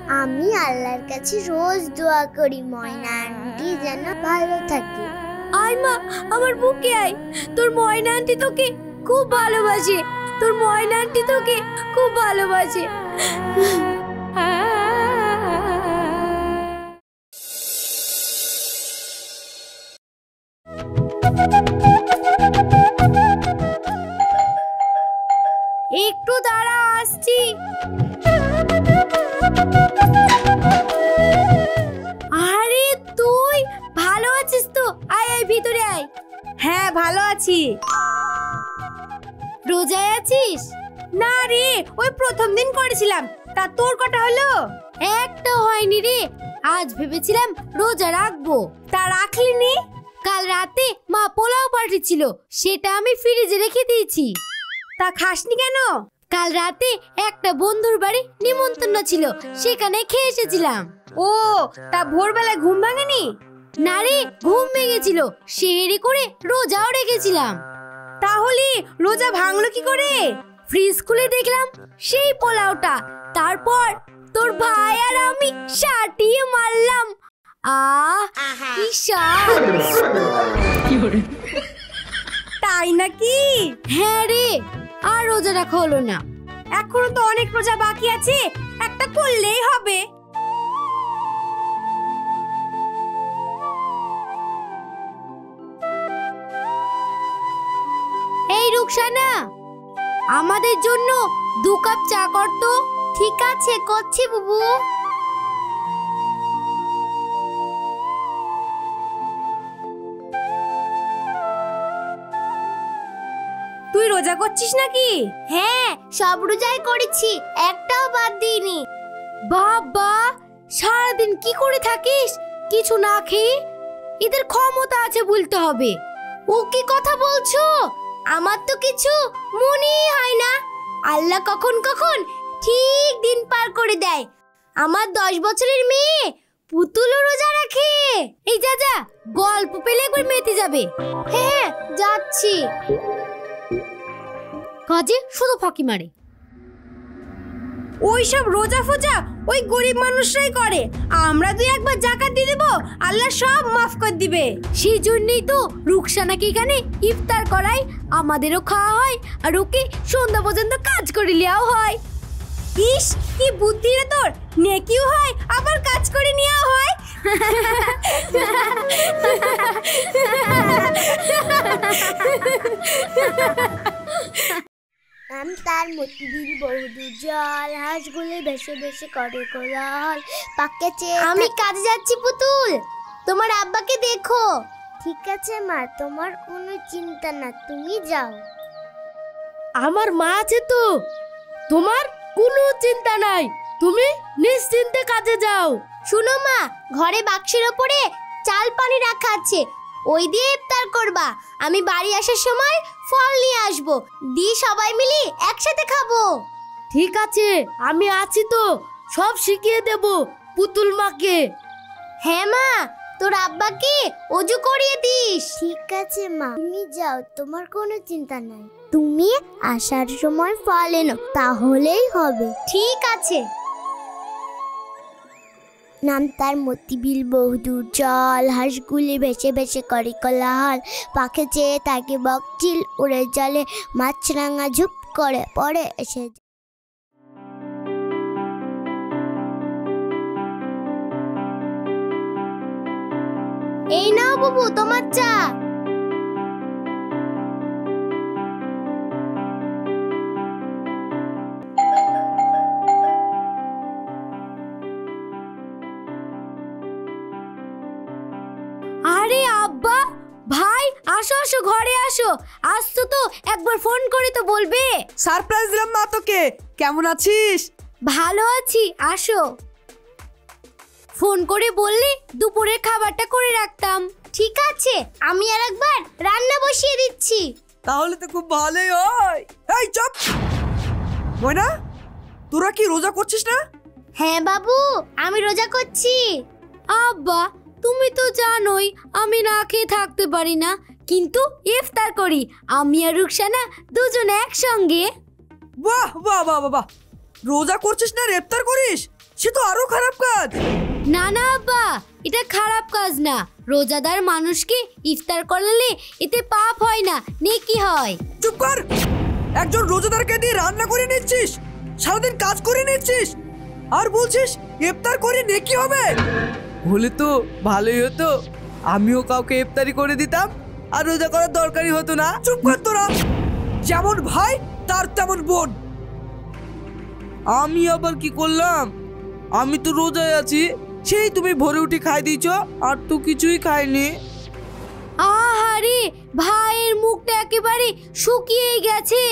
আমি আল্লাহর কাছে রোজ দোয়া করি ময়না আন্টি যেন ভালো থাকে। আয় মা, আমার বুকে আয়। তোর ময়না আন্টি তোকে খুব ভালোবাসে। তোর ময়না আন্টি তোকে খুব ভালোবাসে। একটু দাঁড়া, আসছি। আরে তুই ভালো আছিস তো? আয় আয় ভিতরে আয়। হ্যাঁ ভালো আছি। রোজায় আছিস? না রে, ওই প্রথম দিন করেছিলাম। তা তোর কটা হলো? একটা হয়নি রে। আজ ভেবেছিলাম রোজা রাখবো। তা রাখলি নি? কাল রাতে মা পোলাও পাঠিয়েছিল, সেটা আমি ফ্রিজে রেখে দিয়েছি। তা খাসনি কেন? কাল রাতে একটা বন্ধুর বাড়ি নিমন্ত্রণ ছিল, সেখানে খেয়ে এসেছিলাম। ও, তা ভোরবেলায় ঘুম ভাঙেনি? না রে, ঘুম ভেঙেছিল, সেহেরি করে রোজাও রেখেছিলাম। তাহলে রোজা ভাঙলো কি করে? ফ্রিজ খুলে দেখলাম সেই পোলাওটা। তারপর তোর ভাই আর আমি সাটিয়ে মারলাম। কি স্বাদ! তাই নাকি? হ্যাঁ রে, আর রোজা রাখা হলো না। এখনো তো অনেক রোজা বাকি আছে, একটা করলেই হবে। এই রুকসানা, আমাদের জন্য 2 কাপ চা কর তো। ঠিক আছে, করছি বুবু। তুই রোজা করছিস নাকি? হ্যাঁ, সব রোজাই করেছি, একটাও বাদ দিইনি। বাবা, সারাদিন কি করে থাকিস কিছু না খেয়ে? এদের ক্ষমতা আছে বলতে হবে। ও কি কথা বলছো? আমার তো কিছু মনেই হয় না। আল্লাহ কখন কখন ঠিক দিন পার করে দেয়। আমার 10 বছরের মেয়ে পুতুলও রোজা রাখে। এই যা যা, গল্প পেলে একবার মেতে যাবে। হ্যাঁ, যাচ্ছি। কাজে শুধু ফাঁকি মারে। ওই সব রোজা ফোজা ওই গরিব মানুষরাই করে। আমরা 2-1 যাকাত দিয়ে দেব, আল্লাহ সব মাফ করে দিবে। সেই জন্যই তো রুকসানাকে এখানে ইফতার করাই, আমাদেরও খাওয়া হয় আর ওকে সন্ধ্যা পর্যন্ত কাজ করে নেওয়াও হয়। ইস, কি বুদ্ধি রে তোর! নেকিও হয় আবার কাজ করে নেওয়া হয়। তার মতিবিল বহুদূর জল, হাঁসগুলি ভেসে ভেসে করে কোলাহল, পাকেছে। আমি কাজে যাচ্ছি পুতুল, তোমার আব্বাকে দেখো। ঠিক আছে মা, তোমার কোনো চিন্তা না, তুমি যাও। আমার মা আছে তো, তোমার কোনো চিন্তা নাই, তুমি নিশ্চিন্তে কাজে যাও। শুনো মা, ঘরে বাক্সের ওপরে চাল পানি রাখা আছে, ওই দিয়ে ইফতার করবা। আমি বাড়ি আসার সময় ফল নিয়ে আসবো, দিয়ে সবাই মিলে একসাথে খাবো। ঠিক আছে, আমি আছি তো, সব শিখিয়ে দেব পুতুল মাকে। হ্যাঁ মা, তোর আব্বাকে ওযু করিয়ে দিস। ঠিক আছে মা, তুমি যাও, তোমার কোনো চিন্তা নাই। তুমি আসার সময় ফল এনো, তাহলেই হবে। ঠিক আছে। নাম তার মতিবিল বহুদূর জল, হাঁসগুলি ভেসে ভেসে করে কোলাহল, পাখে চেয়ে তাকে বকচিল, উড়ে জলে মাছরাঙা ঝুপ করে পড়ে এসে। এই নাও বাবু তোমার চা। আরে আব্বা, ভাই, আসো আসো, ঘরে আসো। আসছো তো একবার ফোন করে তো বলবে। সারপ্রাইজ দিলাম মা তোকে। কেমন আছিস? ভালো আছি, আসো। ফোন করে বললে দুপুরের খাবারটা করে রাখতাম। ঠিক আছে, আমি আর একবার রান্না বসিয়ে দিচ্ছি। তাহলে তো খুব ভালোই হয়। এই চুপ! ময়না, তোরা কি রোজা করছিস না? হ্যাঁ বাবু, আমি রোজা করছি। আব্বা, তুমি তো জানোই আমি না খেয়ে থাকতে পারি না, কিন্তু ইফতার করি আমি আর রুকসানা দুজনে একসঙ্গে। বাহ বাহ বাহ বাহ! রোজা করছিস না ইফতার করিস? সে তো আরো খারাপ কাজ। না না আব্বা, এটা খারাপ কাজ না। রোজাদার মানুষকে ইফতার করালে এতে পাপ হয় না, নেকি হয়। চুপ কর। একজন রোজাদারকে দিয়ে রান্না করে নিচ্ছিস, সারাদিন কাজ করে নিচ্ছিস, আর বলছিস ইফতার করে নেকি হবে। হলে তো ভালোই হতো, আমিও কাউকে ইফতারি করে দিতাম আর রোজা করার দরকারই হতো না। চুপ কর তোরা। যেমন ভাই তার তেমন বোন। আমি আবার কি করলাম? আমি তো রোজায় আছি, সেই তুমি ভোরে উঠে খাই দিয়েছ, আর তো কিছুই খাইনি। আহারে, ভাইয়ের মুখটা একেবারে শুকিয়ে গেছে।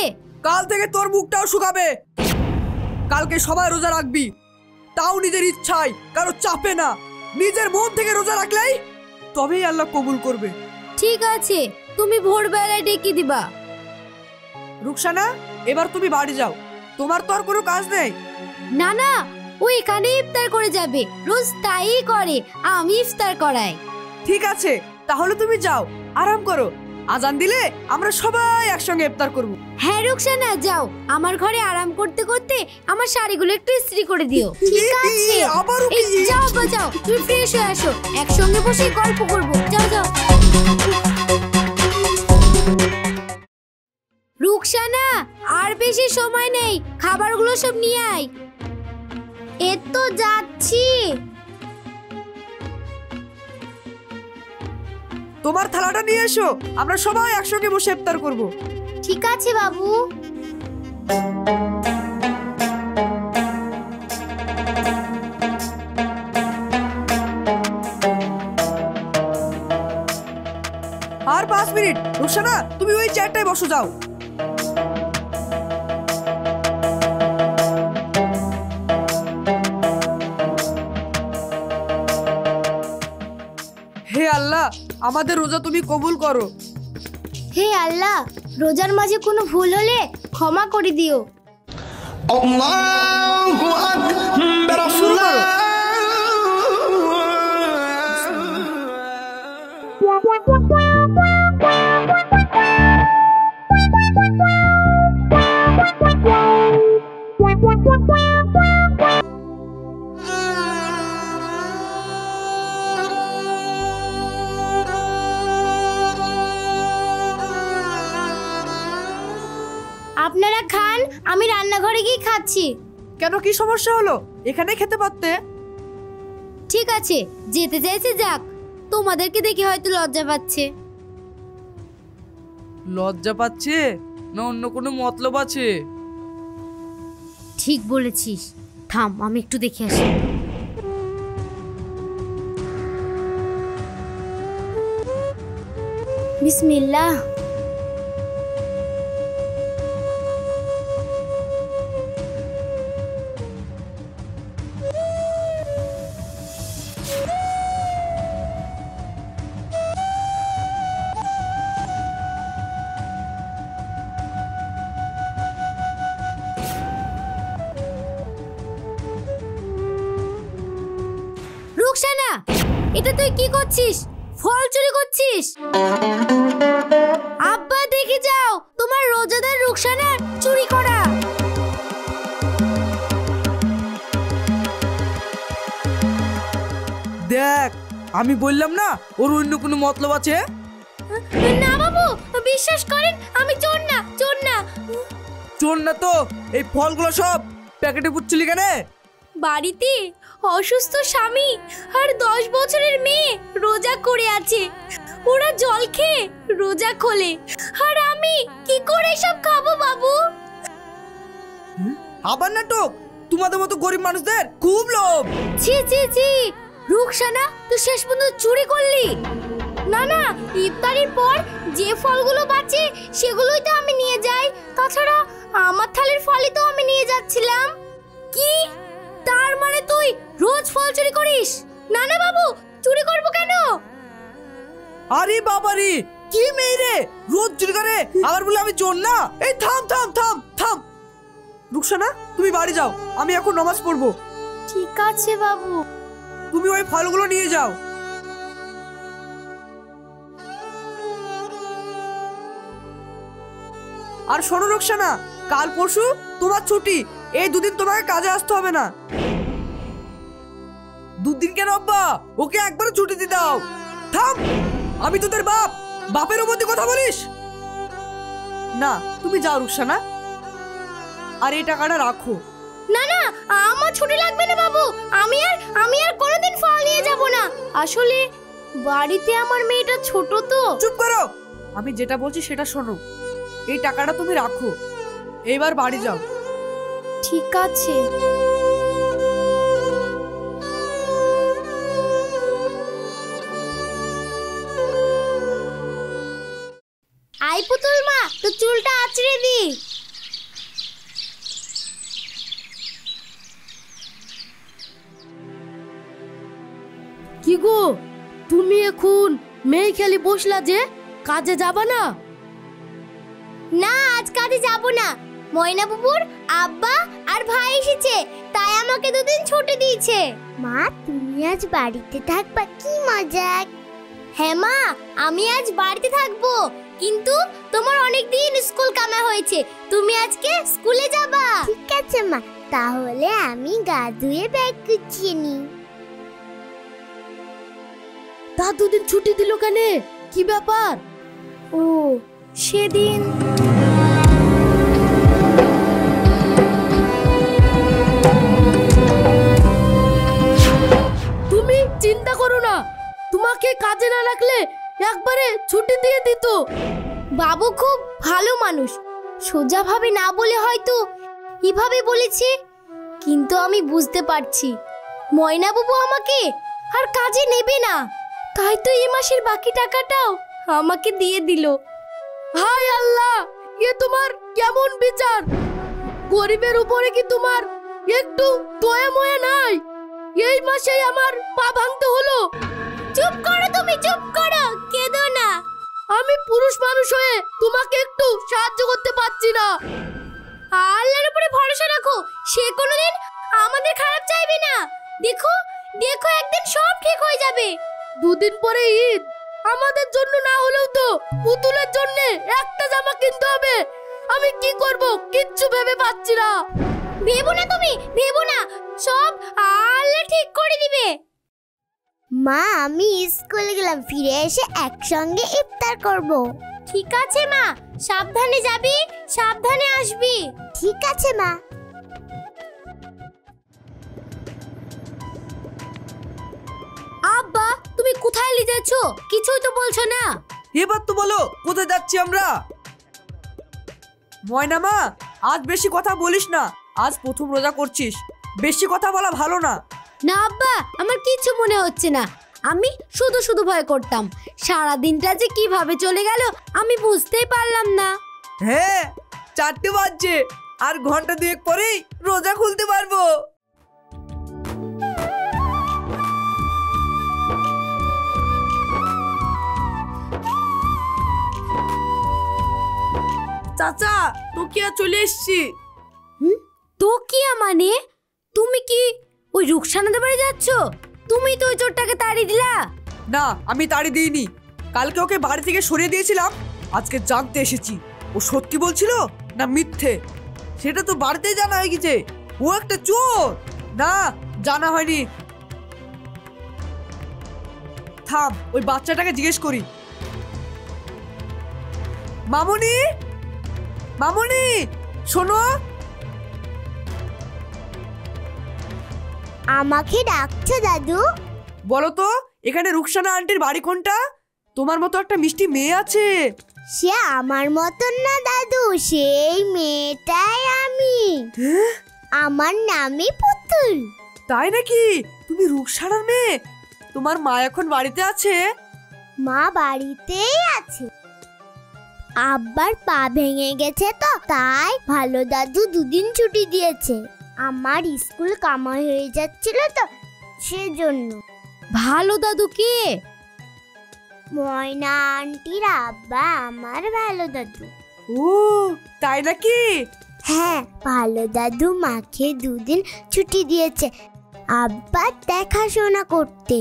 কাল থেকে তোর মুখটাও শুকাবে। কালকে সবাই রোজা রাখবি, তাও নিজের ইচ্ছায়, কারো চাপে না। নিজের মন থেকে রোজা রাখলেই তবেই আল্লাহ কবুল করবে। ঠিক আছে, তুমি ভোরবেলায় ডেকে দিবা। রুকসানা, এবার তুমি বাড়ি যাও, তোমার তো আর কোনো কাজ নেই। না না, ও এখানে ইফতার করে যাবে, রোজ তাই করে। আমি ইফতার করাই। ঠিক আছে, তাহলে তুমি যাও, আরাম করো। আজান দিলে আমরা সবাই একসঙ্গে ইফতার করব। হ্যাঁ রুকসানা, যাও। আমার ঘরে আরাম করতে করতে আমার শাড়িগুলো একটু ইস্ত্রি করে দিও। ঠিক আছে, আবারও এই যাও বা যাও, তুমি ফ্রেশ হয়ে আসো, একসঙ্গে বসে গল্প করব। যাও যাও। রুকসানা, আর বেশি সময় নেই, খাবারগুলো সব নিয়ে আয়। এ তো যাচ্ছি। তোমার থালাটা নিয়ে এসো, আমরা সবাই একসঙ্গে বসে ইফতার করব। ঠিক আছে বাবু। আর 5 মিনিট। রুকসানা, তুমি ওই চেয়ারটায় বসো, যাও। হে আল্লাহ, আমাদের রোজা তুমি কবুল করো। হে আল্লাহ, রোজার মাঝে কোনো ভুল হলে ক্ষমা করে দিও। আল্লাহু আকবার। শুরু করো। আপনারা খান, আমি রান্নাঘরে গিয়ে খাচ্ছি। কেন, কি সমস্যা হলো? এখানে খেতে পারতে। ঠিক আছে, যেতে চাইছে যাক, তোমাদেরকে দেখে হয়তো লজ্জা পাচ্ছে। লজ্জা পাচ্ছে না অন্য কোনো মতলব আছে? ঠিক বলেছিস, থাম আমি একটু দেখে আসি। বিসমিল্লাহ। রুকসানা, এটা তুই কি করছিস? ফল চুরি করছিস? আব্বা দেখে যাও, তোমার রোজাদার রুকসানার চুরি করা। দেখ, আমি বললাম না ওর অন্য কোনো মতলব আছে। না বাবু, বিশ্বাস করেন আমি চোর না, চোর না। চোর না তো এই ফলগুলো সব প্যাকেটে পুচ্ছিলি কেন? বাড়িতে অসুস্থ স্বামী আর 10 বছরের মেয়ে রোজা করে আছে, ওরা জল খেয়ে রোজা খোলে, আর আমি কি করে সব খাবো বাবু? আবার নাটক? তোমাদের মতো গরিব মানুষদের খুব লোভ। ছি ছি ছি, রুকসানা তুই শেষ পর্যন্ত চুরি করলি? না না, ইফতারির পর যে ফলগুলো বাঁচে সেগুলোই তো আমি নিয়ে যাই। তাছাড়া আমার থালির ফলই তো আমি নিয়ে যাচ্ছিলাম। কি? তার মানে তুই রোজ ফল চুরি করিস? না না বাবু, চুরি করব কেন? আরে বাবারে, কি মেয়ে রে, রোজ চুরি করে আবার বলে আমি চোর না? এই থাম থাম থাম থাম। রুকসানা, তুমি বাড়ি যাও, আমি এখন নামাজ পড়বো। ঠিক আছে বাবু। তুমি ওই ফলগুলো নিয়ে যাও। আর শোনো রুকসানা, কাল পরশু তোমার ছুটি, এই 2 দিন তোমাকে কাজে আসতে হবে না। দুদিন কেন আব্বা? ওকে একবারে ছুটি দিয়ে দাও। থাম, আমি তোদের বাপ, বাপের মধ্যে কথা বলিস না। তুমি যাও রুকসানা, আর এই টাকাটা রাখো। না না, আমার ছুটি লাগবে না বাবু। আমি আর কোনোদিন ফল নিয়ে যাব না। আসলে বাড়িতে আমার মেয়েটা ছোট তো। চুপ করো, আমি যেটা বলছি সেটা শোনো। এই টাকাটা তুমি রাখো, এইবার বাড়ি যাও। ঠিক আছে। আই পুতুল মা, তো চুলটা আঁচড়ে দি। কি গো, তুমি এখন মেয়ে খেলি বসলা যে, কাজে যাবা না? না, আজ কাজে যাব না। ময়না বুবুর আব্বা আর ভাই এসেছে, তাই আমাকে দুদিন ছুটি দিয়েছে। মা, তুমি আজ বাড়িতে থাকবা? কি মজা। হ্যাঁ মা, আমি আজ বাড়িতে থাকবো, কিন্তু তোমার অনেক দিন স্কুল কামা হয়েছে, তুমি আজকে স্কুলে যাবা। ঠিক আছে মা, তাহলে আমি গা ধুয়ে ব্যাগ গুছিয়ে নি। তা দুদিন ছুটি দিল কেন? কি ব্যাপার? ও, সেদিন তুমি চিন্তা করো না, তোমাকে কাজে না রাখলে একবারে ছুটি দিয়ে দিত। বাবু খুব ভালো মানুষ, সোজাভাবে না বলে হয়তো এভাবে বলেছে, কিন্তু আমি বুঝতে পারছি ময়না বাবু আমাকে আর কাজে নেবে না, তাই তো এই মাসের বাকি টাকাটাও আমাকে দিয়ে দিল। হায় আল্লাহ, এ তোমার কেমন বিচার? গরিবের উপরে কি তোমার একটু দয়া ময়া নাই? এই মাসেই আমার পা ভাঙতে হলো। চুপ করো তুমি, চুপ করো, কেঁদো না। আমি পুরুষ মানুষ হয়ে তোমাকে একটু সাহায্য করতে পারছি না। আল্লাহর উপরে ভরসা রাখো, সে কোনোদিন আমাদের খারাপ চাইবে না। দেখো দেখো, একদিন সব ঠিক হয়ে যাবে। দুদিন পরে ঈদ, আমাদের জন্য না হলেও তো পুতুলের জন্য একটা জামা কিনতে হবে। আমি কি করব কিচ্ছু ভেবে পাচ্ছি না। ভেবো না তুমি, ভেবো না, সব আল্লাহ ঠিক করে দিবে। মা, আমি স্কুলে গেলাম, ফিরে এসে একসঙ্গে ইফতার করব। ঠিক আছে মা, সাবধানে যাবি, সাবধানে আসবি। ঠিক আছে মা। আব্বা, তুমি কোথায় নিয়ে যাচ্ছো? কিছুই তো বলছো না। এবার তো বলো কোথায় যাচ্ছি আমরা। ময়না মা, আজ বেশি কথা বলিস না, আজ প্রথম রোজা করছিস, বেশি কথা বলা ভালো না। না আব্বা, আমার কিছু মনে হচ্ছে না, আমি শুধু শুধু ভয় করতাম। সারা দিনটা যে কিভাবে চলে গেল আমি বুঝতেই পারলাম না। হ্যাঁ, 4টে বাজছে, আর ঘন্টা দুয়েক পরেই রোজা খুলতে পারবো। চাচা, তোকিয়া চলে এসছি। তোকিয়া মানে? তুমি কি ওই রুকসানাদের বাড়ি যাচ্ছ? তুমি তো ওই চোরটাকে তাড়িয়ে দিলা। না, আমি তাড়ি দিইনি, কালকে ওকে বাড়ি থেকে সরিয়ে দিয়েছিলাম, আজকে জানতে এসেছি ও সত্যি বলছিল না মিথ্যে। সেটা তো বাড়িতেই জানা হয়ে গেছে, ও একটা চোর। না, জানা হয়নি। থাম, ওই বাচ্চাটাকে জিজ্ঞেস করি। মামুনি, মামুনি, শোনো। আমাকে ডাকছো দাদু? বলো তো, এখানে রুকসানা আন্টির বাড়ি কোনটা? তোমার মতো একটা মিষ্টি মেয়ে আছে। সে আমার মতন না দাদু, সেই মেয়েটাই আমি। আমার নামই পুতুল। তাই নাকি? তুমি রুকসানার মেয়ে? তোমার মা এখন বাড়িতে আছে? মা বাড়িতেই আছে, আব্বার পা ভেঙে গেছে তো, তাই ভালো দাদু দুদিন ছুটি দিয়েছে। আমার স্কুল কামাই হয়ে যাচ্ছিল তো, সেজন্য। ভালো দাদু কে? ময়না আন্টির আব্বা আমার ভালো দাদু। ও, তাই নাকি? হ্যাঁ, ভালো দাদু মাকে দুদিন ছুটি দিয়েছে আব্বার দেখাশোনা করতে।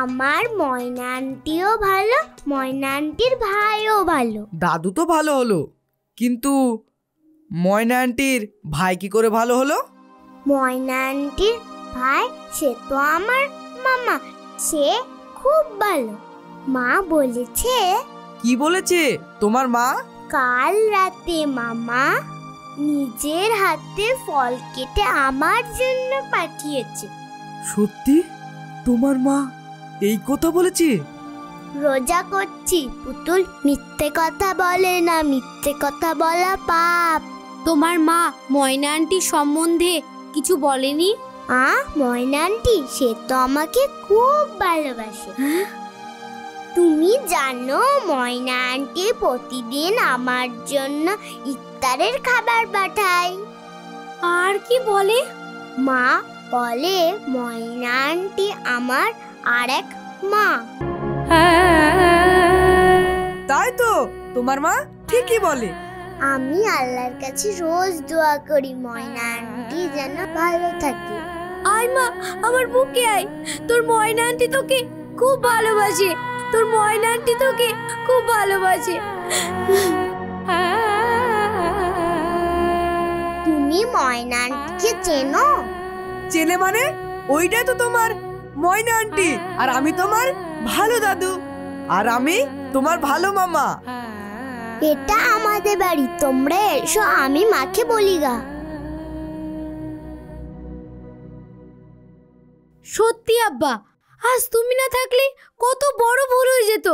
আমার ময়না আন্টিও ভালো, ময়না আন্টির ভাইও ভালো। দাদু তো ভালো হলো, কিন্তু ময়না আন্টির ভাই কি করে ভালো হলো? ময়না আন্টির ভাই, সে তো আমার মামা সে খুব ভালো। মা বলেছে। কি বলেছে তোমার মা? কাল রাতে মামা নিজের হাতে ফল কেটে আমার জন্য পাঠিয়েছে। সত্যি তোমার মা এই কথা বলেছে? রোজা করছি পুতুল, মিথ্যে কথা বলে না, মিথ্যে কথা বলা পাপ। তোমার মা ময়না আন্টি সম্বন্ধে কিছু বলেনি? ময়না আন্টি সে তো আমাকে খুব ভালোবাসে। তুমি জানো ময়না আন্টি প্রতিদিন আমার জন্য ইফতারের খাবার পাঠায়। আর কি বলে? মা বলে ময়না আন্টি আমার আরেক মা। তাই তো, তোমার মা ঠিকই বলে। আমি আল্লাহর কাছে রোজ দোয়া করি ময়না আন্টি যেন ভালো থাকে। আয় মা, আমার বুকে আয়। তোর ময়না আন্টি তোকে খুব ভালোবাসে। তোর ময়না আন্টি তোকে খুব ভালোবাসে। তুমি ময়না আন্টিকে চেনো? চেনে মানে? ওইটাই তো তোমার ময়না আন্টি, আর আমি তোমার ভালো দাদু, আর আমি তোমার ভালো মামা। এটা আমাদের বাড়ি, তোমরা এসো, আমি মাকে বলি গা। সত্যি আব্বা, আজ তুমি না থাকলে কত বড় ভুল হয়ে যেত।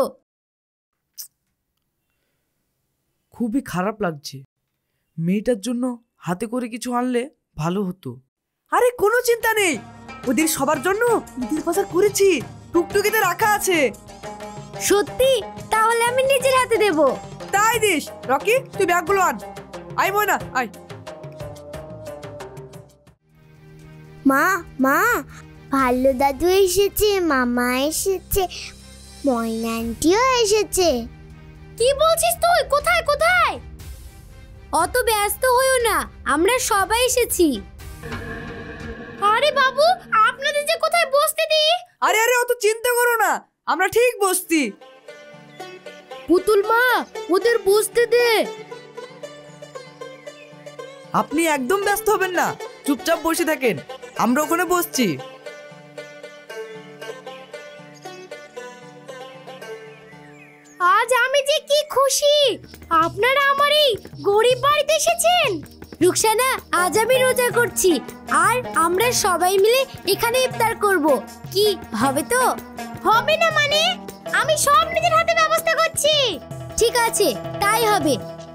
খুবই খারাপ লাগছে। মেয়েটার জন্য হাতে করে কিছু আনলে ভালো হতো। আরে কোনো চিন্তা নেই, ওদের সবার জন্য ঈদের বাজার করেছি, টুকটুকিতে রাখা আছে। সত্যি? তাহলে আমি নিজের হাতে দেব। তাই দিস। রকি তুই ব্যাগগুলো আন। আয় ময়না আয়। মা মা, ভালো দাদু এসেছে, মামা এসেছে, ময়না আন্টিও এসেছে। কি বলছিস তুই? কোথায় কোথায়? অত ব্যস্ত হইও না, আমরা সবাই এসেছি। আরে বাবু, আপনাদের যে কোথায় বসতে দিই। আরে আরে অত চিন্তা করো না, আমরা ঠিক বসছি। পুতুল মা, ওদের বসতে দে। আপনি একদম ব্যস্ত হবেন না, চুপচাপ বসে থাকেন, আমরা ওখানে বসছি। আজ আমি যে কি খুশি, আপনারা আমার এই গরিব বাড়িতে এসেছেন। রুকসানা, আজ আমি রোজা করছি, আর আমরা সবাই মিলে এখানে ইফতার করব। কি হবে তো? হবে না মানে? আমি সব নিজের হাতে ব্যবস্থা করছি। ঠিক আছে, তাই হবে,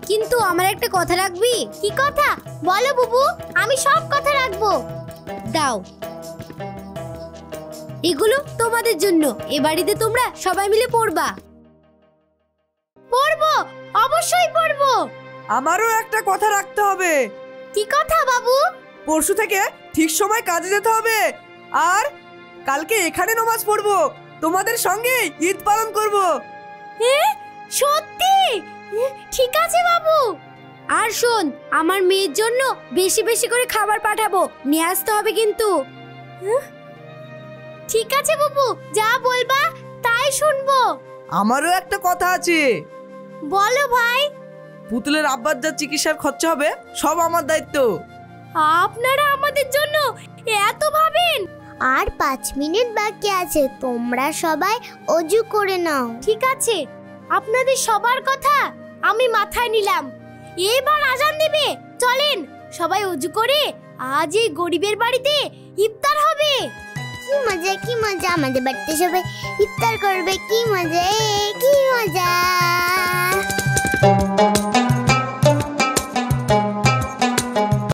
কিন্তু আমার একটা কথা রাখবি। কি কথা? বলো বুবু, আমি সব কথা রাখবো। দাও, এগুলো তোমাদের জন্য। এ বাড়িতে তোমরা সবাই মিলে পড়বা। পড়বো, অবশ্যই পড়বো। আমারও একটা কথা রাখতে হবে। কি কথা বাবু? পরশু থেকে ঠিক সময় কাজে যেতে হবে, আর কালকে এখানে নামাজ পড়বো, তোমাদের সঙ্গে ঈদ পালন করব। সত্যি? ঠিক আছে বাবু। আর শোন, আমার মেয়ের জন্য বেশি বেশি করে খাবার পাঠাবো, নিয়ে আসতে হবে কিন্তু। ঠিক আছে বাবু, যা বলবা তাই শুনবো। আমারও একটা কথা আছে। বলো ভাই। পুতুলের আব্বার যা চিকিৎসার খরচা হবে সব আমার দায়িত্ব। আপনারা আমাদের জন্য এত ভাবেন? আর 5 মিনিট বাকি আছে, তোমরা সবাই অজু করে নাও। ঠিক আছে, আপনাদের সবার কথা আমি মাথায় নিলাম। এবার আজান দেবে, চলেন সবাই অজু করে আজ এই গরিবের বাড়িতে ইফতার হবে। কি মজা, কি মজা, আমাদের বাড়িতে সবাই ইফতার করবে, কি মজা, কি মজা।